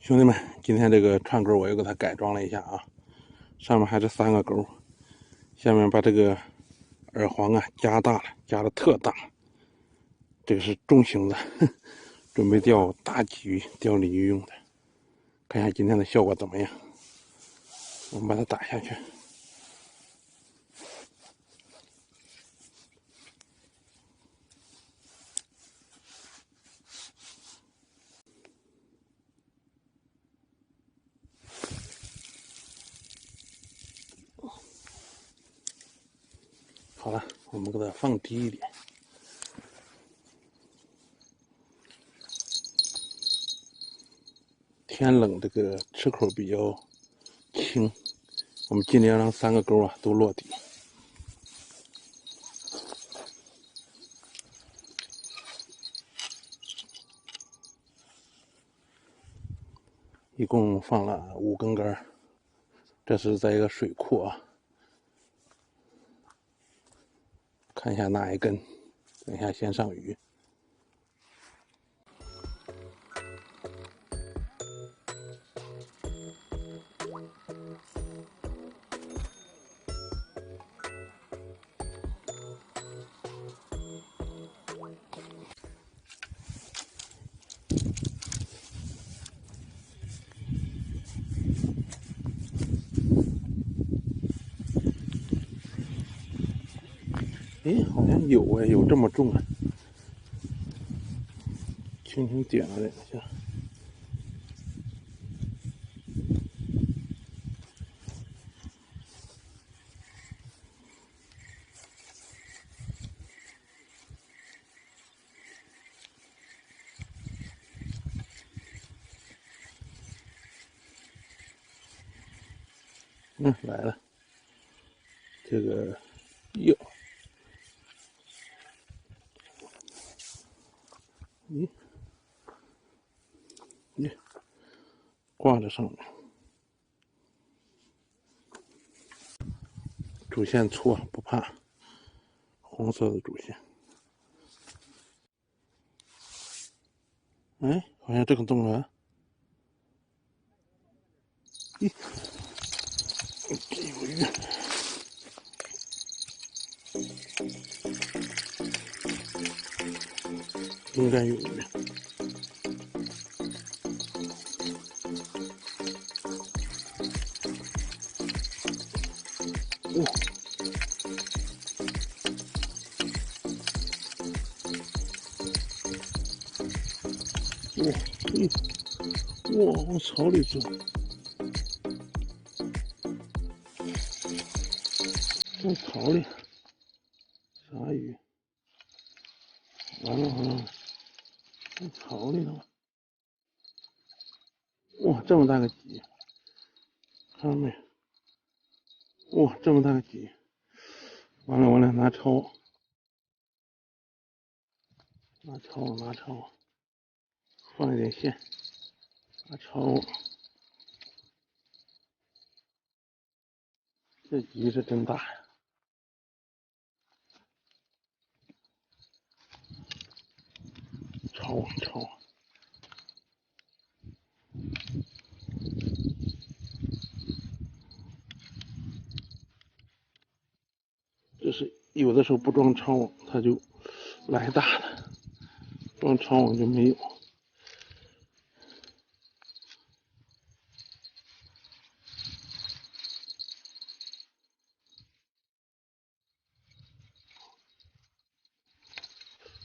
兄弟们，今天这个串钩我又给它改装了一下啊，上面还是3个钩，下面把这个耳环啊加大了，加的特大，这个是中型的，准备钓大鲫鱼、钓鲤鱼用的。看一下今天的效果怎么样？我们把它打下去。好了，我们给它放低一点。天冷，这个吃口比较轻，我们尽量让3个钩啊都落底。一共放了5根杆，这是在一个水库啊。看一下哪一根，等一下先上鱼。哎，好像有哎，有这么重啊！轻轻点了2下。来了，这个哟，咦，挂在上面，主线粗啊，不怕，红色的主线。哎，好像这个动了，咦，这有鱼，应该有鱼。哇！哇！往草里走，往草里，啥鱼？完了，往草里头。哇，这么大个鲫，看到没？哇，这么大个鲫！完了，拿抄，放一点线，拿抄。这鲫是真大呀！抄，这是有的时候不装抄网，它就来大了；装抄网就没有。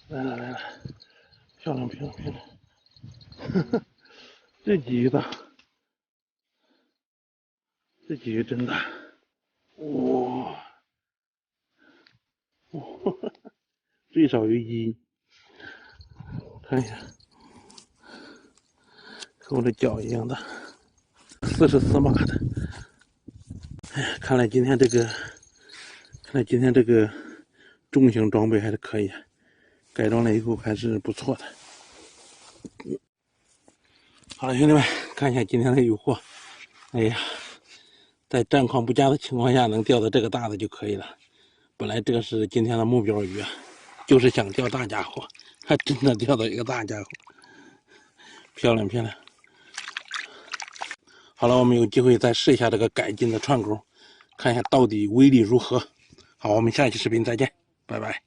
来了，漂亮！这鲫大，这鲫真大！哇！最少有1，看一下，和我的脚一样大，44码的。哎，看来今天这个重型装备还是可以，改装了以后还是不错的。好了，兄弟们，看一下今天的渔获。哎呀，在战况不佳的情况下，能钓到这个大的就可以了。本来这个是今天的目标鱼啊，就是想钓大家伙，还真的钓到一个大家伙，漂亮！好了，我们有机会再试一下这个改进的串钩，看一下到底威力如何。好，我们下一期视频再见，拜拜。